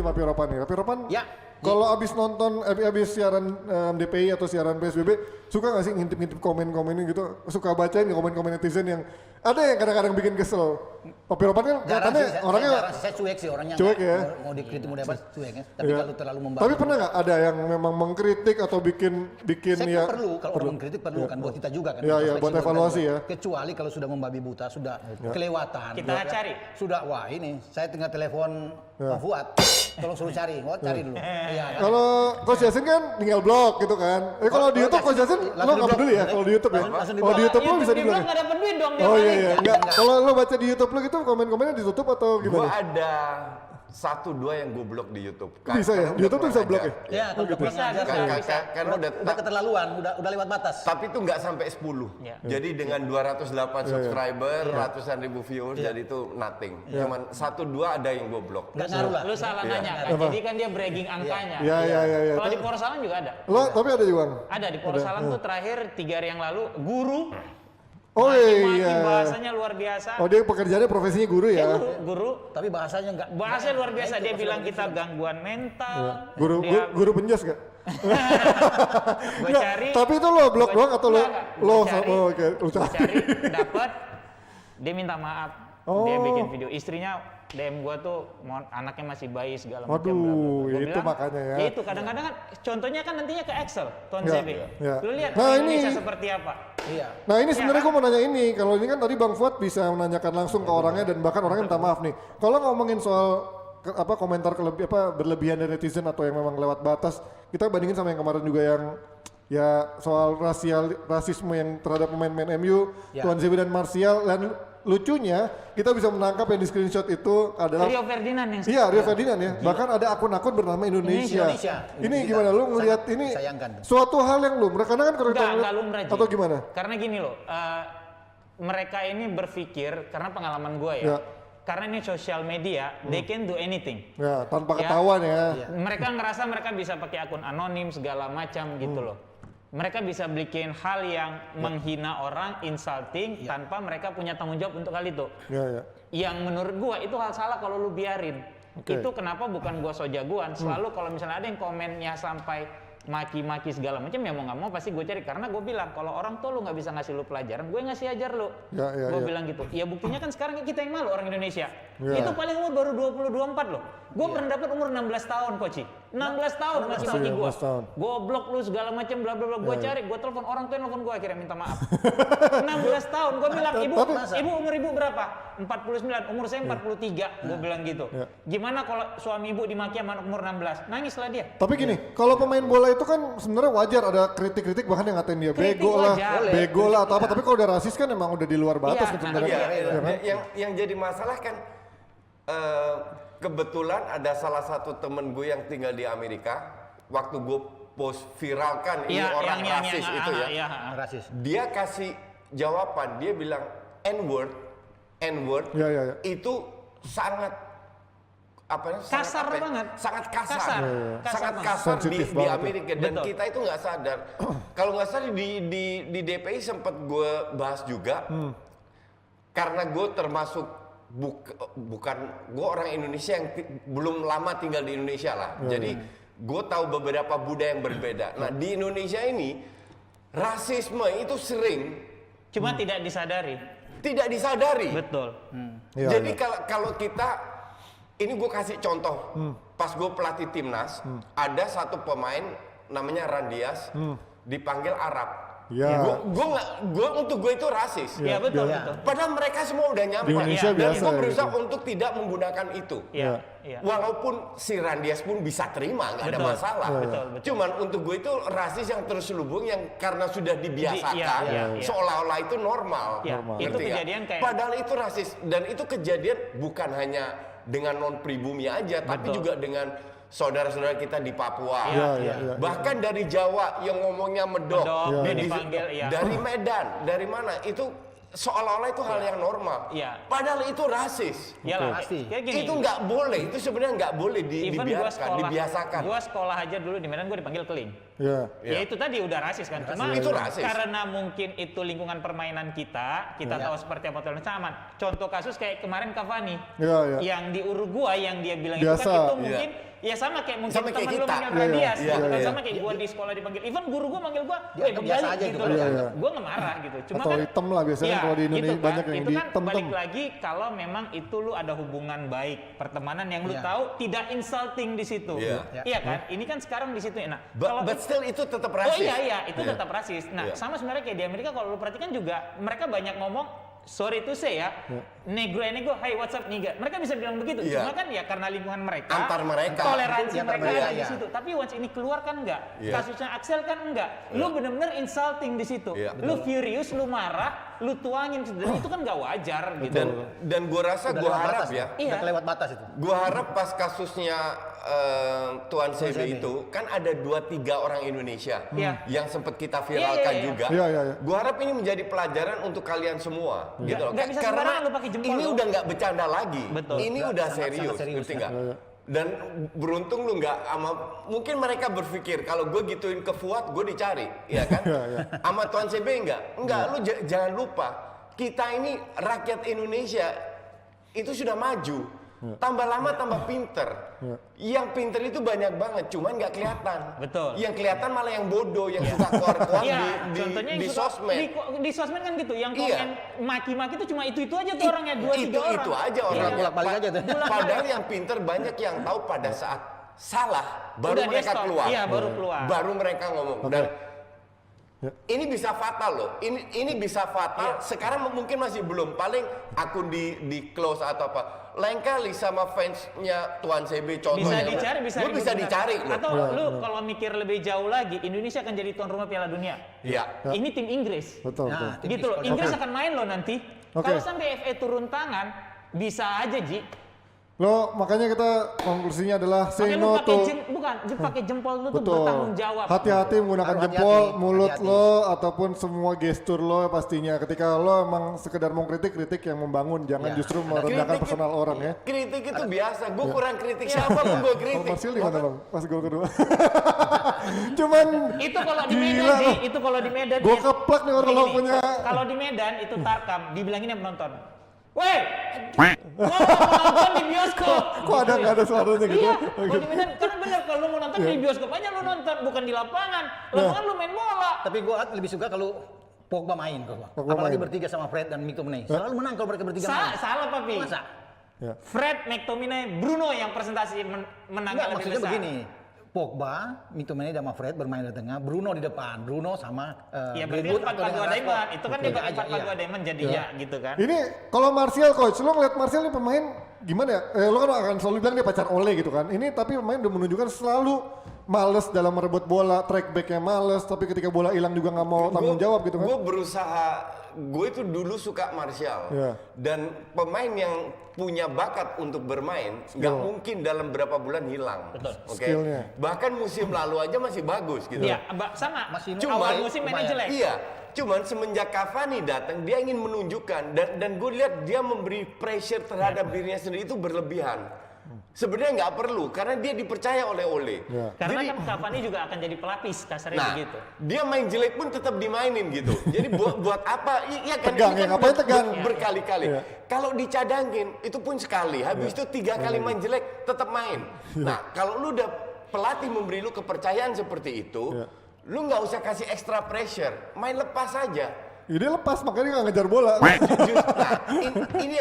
sama Piropan nih. Piropan, Ya. kalau abis nonton, abis siaran DPI atau siaran PSBB, suka gak sih ngintip-ngintip komen-komennya gitu? Suka bacain nggak komen-komen netizen yang ada yang kadang-kadang bikin kesel. Pak Piropan kan katanya orangnya saya cuek sih orangnya. Cuek ya? Mau dikritik mau apa cuek ya. Tapi Iya. kalau terlalu membahas. Tapi pernah nggak ada yang memang mengkritik atau bikin Saya ya? perlu, kalau orang mengkritik perlu kan buat kita juga kan. Iya, kita iya, buat fleksibel evaluasi kan. ya. Kecuali kalau sudah membabi buta, sudah kelewatan. Kita ya. cari. Sudah, wah ini saya tinggal telepon Pak Fuad. Tolong suruh cari, cari dulu. Iya, kan? Kalau Coach Yasin kan tinggal blog gitu kan. Kalau di YouTube Coach Yasin lo nggak peduli ya kalau di YouTube ya. Langsung Kalau di YouTube lo bisa di dibilang. blog nggak dapat duit dong. Oh iya iya. Enggak. Kalau lo baca di YouTube lo gitu komen-komennya ditutup atau Gua gimana? ada 1-2 yang gue blok di YouTube. Bisa ya? Di YouTube tuh bisa blok ya? Ya, kalau gitu. bisa, Karena udah keterlaluan, udah lewat batas. tapi itu nggak sampai 10. Ya. Jadi dengan 208 subscriber, ratusan ribu viewers, jadi itu nothing. Cuman 1-2 ada yang gue blok. Nggak ngaruh lah. Lu salah nanya kan. Apa? Jadi kan dia bragging angkanya. Iya iya iya. iya. Kalau di Porsalan juga ada. Lo tapi ada juga. Ada di Porsalan tuh terakhir 3 hari yang lalu guru. Oh Maki-maki iya. bahasanya luar biasa. Oh dia pekerjaannya profesinya guru ya? Guru. Tapi bahasanya nggak. Bahasanya luar biasa. Dia bilang kita gangguan mental. Dia- Guru penjas gak? Gue Nggak, cari. tapi itu lo blok doang atau lo Gue cari. oh, oke, lo Gue cari. cari. Dapat. Dia minta maaf. Dia Oh. bikin video. Istrinya DM gua tuh anaknya masih bayi segala macam. Waduh, bla, bla, bla. Gua itu bilang, makanya ya. Itu kadang-kadang kan contohnya kan nantinya ke Excel, Tuan Ya, CB. ya. Lu lihat Nah, Indonesia ini- seperti apa. Iya. Nah ini sebenarnya kan? gue mau nanya ini, kalau ini kan tadi Bang Fuad bisa menanyakan langsung ke orangnya dan bahkan orangnya minta maaf nih. Kalau ngomongin soal komentar berlebihan dari netizen atau yang memang lewat batas, kita bandingin sama yang kemarin juga yang ya soal rasisme yang terhadap pemain-pemain MU, Ya. Tuan Zebi dan Martial, dan lucunya kita bisa menangkap yang di screenshot itu adalah Rio Ferdinand yang Iya, Rio Ferdinand ya. Bahkan ada akun-akun bernama Indonesia. Indonesia. Ini Kita gimana lu ngelihat sangat ini sayangkan. suatu hal yang lumrah karena kan kalau kita enggak ngeliat- lumrah Ji. atau gimana? Karena gini loh, mereka ini berpikir karena pengalaman gua ya. Ya. Karena ini sosial media, they can do anything. Ya, tanpa Ya. ketahuan ya. Iya. Mereka ngerasa mereka bisa pakai akun anonim segala macam gitu loh. Mereka bisa bikin hal yang menghina orang, insulting tanpa mereka punya tanggung jawab untuk hal itu. Ya, ya. Yang menurut gua itu hal salah kalau lu biarin. Oke. Itu kenapa bukan gua so jagoan. Selalu kalau misalnya ada yang komennya sampai maki-maki segala macam ya mau nggak mau pasti gue cari karena gue bilang kalau orang tua lu nggak bisa ngasih lu pelajaran gue ngasih ajar lu. Ya, ya, Gue ya. bilang gitu. Ya buktinya kan sekarang kita yang malu orang Indonesia. Ya. Itu paling umur baru 20-24 loh. Gue pernah dapat umur 16 tahun Koci. 16 tahun masih maki gue. 16 tahun. Goblok lu segala macam bla bla bla. Gue cari, gue telepon orang tua yang telepon gue akhirnya minta maaf. 16 tahun gue bilang ibu umur ibu berapa? 49, umur saya 43. Gue bilang gitu. Ya. Gimana kalau suami ibu dimaki sama anak umur 16? Nangislah dia. Tapi gini, kalau pemain bola itu kan sebenarnya wajar ada kritik-kritik bahkan yang ngatain dia Kritik bego lah, wajar. bego lah atau apa. Tapi kalau udah rasis kan emang udah di luar batas Iya, gitu sebenarnya. Iya, Ya kan? yang jadi masalah kan kebetulan ada salah satu temen gue yang tinggal di Amerika. Waktu gue post viralkan ini orang rasis itu ya. Iya. Rasis. Dia kasih jawaban, dia bilang N-word Iya, iya, iya. itu sangat apa ya, Kasar banget. sangat kasar, Kasar. Iya, iya. sangat Kasar kasar Sensitif di banget ya. Amerika dan Betul. kita itu nggak sadar. Kalau nggak sadar di DPI sempat gue bahas juga karena gue termasuk bukan gue orang Indonesia yang belum lama tinggal di Indonesia lah. Jadi gue tahu beberapa budaya yang berbeda. Nah di Indonesia ini rasisme itu sering Cuma tidak disadari. tidak disadari. Betul. Iya, Jadi iya. kalau kita, ini gue kasih contoh, pas gue pelatih timnas, ada satu pemain namanya Randias, dipanggil Arab. Ya. Untuk gue itu rasis. Iya betul, Iya. betul. Padahal mereka semua udah nyampe. Di Indonesia Dan biasa gue ya berusaha gitu. untuk tidak menggunakan itu. Iya, iya. Walaupun si Randias pun bisa terima, nggak ada Betul. masalah. Betul, betul. Cuman untuk gue itu rasis yang terselubung yang karena sudah dibiasakan, Iya, iya, iya. seolah-olah itu normal. Iya, Normal. itu Ngerti nggak? kejadian kayak Padahal itu rasis dan itu kejadian bukan hanya dengan non pribumi aja, tapi Betul. juga dengan saudara-saudara kita di Papua. Iya, iya, iya. Bahkan dari Jawa yang ngomongnya medok, Medok, Iya, dia dipanggil, iya. dari Medan, dari mana itu seolah-olah itu hal yang normal. Iya. Padahal itu rasis. Iyalah, Pasti. kayak gini. Itu nggak boleh, itu sebenarnya nggak boleh Even gua dibiarkan, sekolah, dibiasakan. gua sekolah aja dulu di Medan gua dipanggil keling. Iya. Ya itu tadi udah rasis kan. Cuma Itu rasis. karena mungkin itu lingkungan permainan kita tahu seperti apa toleransi aman. Contoh kasus kayak kemarin Cavani Iya, iya. yang di Uruguay yang dia bilang Biasa. itu kan itu mungkin ya sama kayak mungkin Sama kayak teman lu kita. manggil Iya, iya. Radias, Iya, gitu kan. iya. Sama kayak gua di sekolah dipanggil. Even guru gua manggil gua, Dia anggap biasa aja gitu gitu. loh. Iya, iya. Gua nggak marah gitu. Cuma Atau kan hitam lah biasanya iya, kalau di Indonesia itu kan, banyak yang itu kan dihitam-tem. balik lagi kalau memang itu lu ada hubungan baik, pertemanan yang lu Iya. tahu tidak insulting di situ. Iya. Iya kan? Ini kan sekarang di situ. Nah, But still itu tetap Oh rasis. iya, itu Iya. tetap rasis. Nah, Iya. sama sebenarnya kayak di Amerika kalau lu perhatikan juga mereka banyak ngomong sorry to say ya, negro, hey what's up nigga. Mereka bisa bilang begitu. Iya. Cuma kan ya karena lingkungan mereka, Antar mereka. toleransi Iya, mereka iya, ada di iya. situ. Tapi once ini keluar kan enggak. Iya. Kasusnya Axel kan enggak. Lu bener-bener insulting di situ. Iya. Lu furious, lu marah, lu tuangin dan itu kan nggak wajar gitu. Dan gua rasa Udah gua lewat harap batas, ya. Iya. Udah kelewat batas itu. Gua harap pas kasusnya Tuan CB CB. itu kan ada 2-3 orang Indonesia Iya. yang sempat kita viralkan Iya, iya, iya. juga. Iya, iya, iya. Gua harap ini menjadi pelajaran untuk kalian semua, gitu loh. nggak bisa Karena sembarangan lu pakai jempol ini loh. udah nggak bercanda lagi. Betul. Ini Nggak, udah sangat serius, serius, ngerti ya. nggak? Iya, iya. Dan beruntung lu nggak sama, mungkin mereka berpikir kalau gue gituin ke Fuad, gue dicari, ya kan? Iya, iya. Sama Tuan CB enggak, lu jangan lupa, kita ini rakyat Indonesia itu sudah maju, tambah lama tambah pinter. Yang pinter itu banyak banget, cuman nggak kelihatan. Betul. Yang kelihatan malah yang bodoh, yang suka keluar-keluar Iya, di contohnya yang di suka- sosmed. Di sosmed kan gitu, yang Iya. komen maki-maki itu cuma itu aja tuh orangnya, 2-3 orang. Itu aja orang. Iya, bolak-balik aja tuh. Padahal yang pinter banyak yang tahu pada saat salah baru Udah dia mereka stop. keluar. Iya, baru keluar. Baru mereka ngomong. Oke. Dan Ya. ini bisa fatal loh. Ini bisa fatal. Sekarang mungkin masih belum. Paling akun di close atau apa. Lain kali sama fansnya Tuan CB Bisa contohnya. dicari, bisa Lu bisa dibuka. dicari loh. Atau lu kalau mikir lebih jauh lagi, Indonesia akan jadi tuan rumah Piala Dunia. Iya. Ini tim Inggris. Betul, betul. Nah, Gitu loh, Inggris akan main loh nanti. Oke. Kalau sampai FA turun tangan, bisa aja Ji. Lo makanya kita konklusinya adalah say Makanya lu no pakai to pakai jempol lu tuh betul. bertanggung jawab. Hati-hati menggunakan Harus jempol, hati-hati, mulut hati-hati. lo ataupun semua gestur lo pastinya. Ketika lo emang sekedar mau kritik yang membangun, jangan Ya, justru ada merendahkan Kritik personal itu- orang ya. Kritik itu biasa. Gue kurang kritik siapa pun gue Kalau kritik. Marsil di mana bang? Pas gol kedua. Cuman Itu kalau di Medan gila Ji, lo. itu kalau di Medan. Gua ya. keplak nih orang Gini, lo punya. Kalau di Medan itu tarkam, dibilangin yang penonton. Weh, gua mau nonton di bioskop. Kok ada nggak ada suaranya gitu? Iya, kalau di Medan kan bener kalau lu mau nonton di bioskop aja lu nonton, bukan di lapangan. Lapangan lu main bola. Tapi gue lebih suka kalau Pogba main kok. Pogba Apalagi main. bertiga sama Fred dan McTominay. Selalu menang kalau mereka bertiga main. Salah papi. Masa? Ya. Fred, McTominay, Bruno yang presentasi menangnya Enggak, lebih maksudnya besar. begini. Pogba, McTominay sama Fred bermain di tengah, Bruno di depan. Bruno sama Iya berarti Greenwood 4-4-2 atau dengan Diamond. Rashford. Itu kan dia Tiga pakai aja, 4-4-2 iya. Diamond jadi ya gitu kan. Ini kalau Martial coach, lo ngeliat Martial nih pemain gimana ya? Lo kan akan selalu bilang dia pacar Ole gitu kan. Ini tapi pemain udah menunjukkan selalu males dalam merebut bola, track backnya males, tapi ketika bola hilang juga nggak mau tanggung jawab gitu kan. Gue berusaha, gue itu dulu suka Martial. Iya. Dan pemain yang punya bakat untuk bermain, nggak mungkin dalam berapa bulan hilang. Betul. Oke. Skillnya. Bahkan musim lalu aja masih bagus gitu. Iya, sama. Masih Awal Cuman- musim mainnya lumayan. jelek. Iya, cuman semenjak Cavani datang dia ingin menunjukkan dan gue lihat dia memberi pressure terhadap dirinya sendiri itu berlebihan. Sebenarnya nggak perlu karena dia dipercaya oleh Ole. Ya. Karena Jadi- kan Cavani juga akan jadi pelapis kasarnya Nah, begitu. dia main jelek pun tetap dimainin gitu. Jadi buat apa? Iya kan Tegang, ini ya, kan ngapain tegang? berkali-kali. Iya. Kalau dicadangin itu pun sekali, habis itu 3 kali main jelek tetap main. Nah, kalau lu udah pelatih memberi lu kepercayaan seperti itu, Iya. lu nggak usah kasih extra pressure, main lepas aja. Dia lepas makanya dia nggak ngejar bola. Nah, ini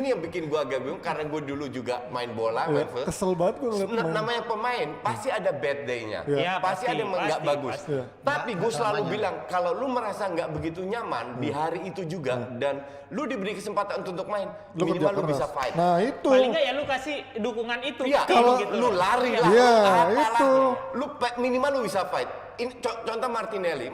yang bikin gua agak bingung karena gue dulu juga main bola, main first. Kesel banget gue ngeliat main. Namanya pemain pasti ada bad day-nya, Iya, pasti pasti, ada yang nggak pasti, bagus. pasti. Tapi gue selalu bilang kalau lu merasa nggak begitu nyaman di hari itu juga dan lu diberi kesempatan untuk main, Lu kerja minimal lu keras. bisa fight. Nah itu. Paling nggak ya lu kasih dukungan itu. Iya, Kalau gitu lu loh. lari lah, Iya, apalah. itu. Lu minimal lu bisa fight. Ini contoh Martinelli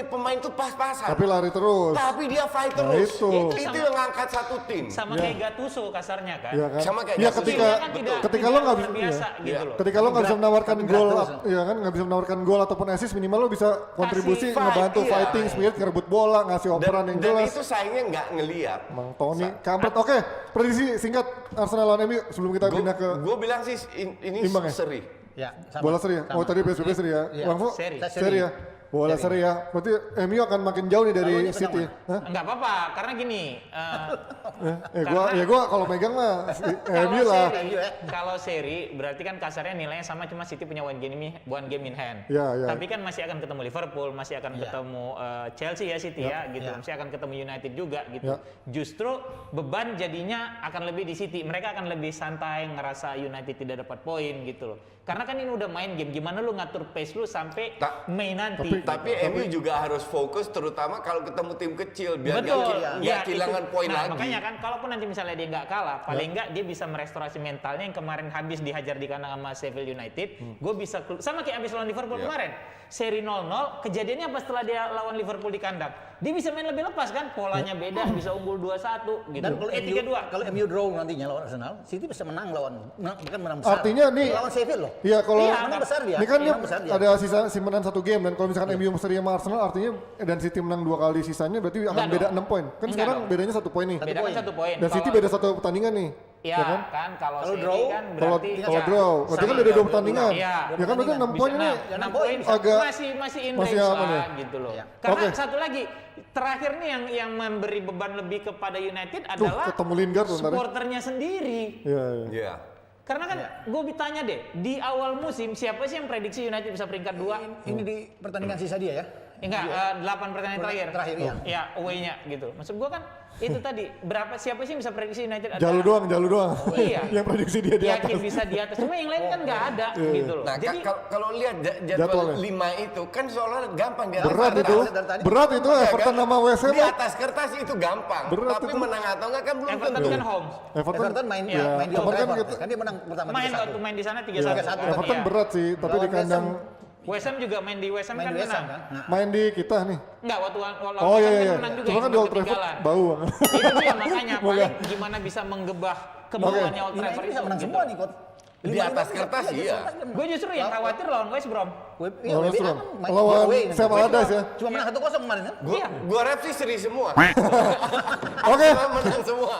pemain tuh pas-pasan. Tapi lari terus. Tapi dia fight Nah, terus. itu. Itu yang ngangkat satu tim. Sama kayak Gattuso kasarnya kan. Iya kan? Sama kayak Iya Gattuso. ketika Dia kan tidak- ketika tidak lo nggak luar biasa iya. gitu loh. Ketika lo nggak bisa menawarkan tapi gol, gerak terus. ya kan nggak bisa menawarkan gol ataupun assist, minimal lo bisa kontribusi fight, ngebantu iya. fighting spirit, ngerebut bola, ngasih operan yang Dan jelas. itu sayangnya nggak ngeliat. Mang Tony, kampret. Oke, prediksi singkat Arsenal lawan MU sebelum kita pindah ke Gue bilang sih ini Imbang ya? seri. Ya, sama. Bola seri ya? Oh Sama. tadi PSBB seri ya? Iya. Bang Fu? Seri. Seri ya? Bola seri ya? Berarti MU akan makin jauh nih dari Kalau ini City. pegang, Hah? Enggak apa-apa, karena gini. Gua kalau megang mah MU lah. MU ya. Kalau seri berarti kan kasarnya nilainya sama, cuma City punya one game in hand. Ya, ya. Tapi kan masih akan ketemu Liverpool, masih akan ketemu Chelsea ya City ya gitu. Ya. Masih akan ketemu United juga gitu. Ya. Justru beban jadinya akan lebih di City. Mereka akan lebih santai ngerasa United tidak dapat poin gitu loh. Karena kan ini udah main game, gimana lu ngatur pace lu sampai Mei nanti. Tapi MU juga harus fokus terutama kalau ketemu tim kecil biar Betul, nggak kehilangan itu. poin Nah, lagi. makanya kan kalaupun nanti misalnya dia nggak kalah, paling nggak dia bisa merestorasi mentalnya yang kemarin habis dihajar di kandang sama Sheffield United. Gue bisa sama kayak habis lawan Liverpool kemarin. Seri 0-0, kejadiannya apa setelah dia lawan Liverpool di kandang? Dia bisa main lebih lepas kan, polanya beda, bisa unggul 2-1 gitu. Dan kalau 3-2. kalau MU draw nantinya lawan Arsenal, City bisa menang bukan menang besar. Artinya nih- lawan Sheffield loh. Iya kalau Iya, Menang besar dia. ini kan dia Menang besar dia. ada sisa simpanan 1 game dan kalau misalkan MU seri sama Arsenal artinya dan City menang 2 kali sisanya berarti akan Enggak beda dong. 6 poin. Kan Enggak sekarang dong. bedanya 1 poin nih. Beda kan 1 poin. Dan City Kalau- beda 1 pertandingan nih. Iya ya kan? kan, kalau Kalau seri draw, kan Kalau berarti kalau draw, berarti kan sama. beda 2 pertandingan. Iya. Ya kan berarti 6 poin ini. 6 poin agak masih in masih range aman lah ya? gitu loh. Iya. Karena Oke. satu lagi terakhir nih yang memberi beban lebih kepada United adalah ketemu Lingard tuh ntar ya. supporternya sendiri. Iya, iya. Iya. Karena kan gue ditanya deh, di awal musim siapa sih yang prediksi United bisa peringkat 2? Ini di pertandingan sisa dia ya. Enggak, 8 pertandingan terakhir. Terakhir, iya. Ya, away-nya gitu. Maksud gue kan itu tadi, siapa sih yang bisa prediksi United ada? Jalu doang. Iya. Yang prediksi dia di atas. Yakin bisa di atas. Cuma yang lain kan nggak ada gitu loh. Nah, Jadi kalau lihat jadwal Jadwalnya. 5 itu kan seolah gampang di atas Berat kertas. itu. dari tadi. Berat itu Iya Everton kan? sama West Ham. Di atas kertas itu gampang. Berat Tapi itu. menang atau enggak kan belum Everton tentu. kan home. Everton main ya, main di Old kemarin kan Trafford. kita- Kan dia menang pertama Main 3-1. waktu main di sana 3-1. Iya, 3-1. Everton Iya. berat sih, tapi di Lawan kandang West West Ham juga main di West Ham Main kan di West Ham menang. kan. Nah, main di kita nih. Enggak, waktu lawan Oh West iya Ham iya. kan menang juga. Cuma yang kan di Old sempat Trafford ketinggalan. bau banget. Itu dia makanya paling gimana bisa menggebah kebawahnya Old ini Trafford bisa itu. menang gitu. semua nih, Coach. Di atas kertas, iya. Gue justru yang khawatir lawan West Brom. Iya, Lawan WBA Strom. kan main Lawan away. Sam Allardyce ya. Cuma menang 1-0 kemarin kan. Iya. Gua rap sih seri semua. Oke. Menang semua.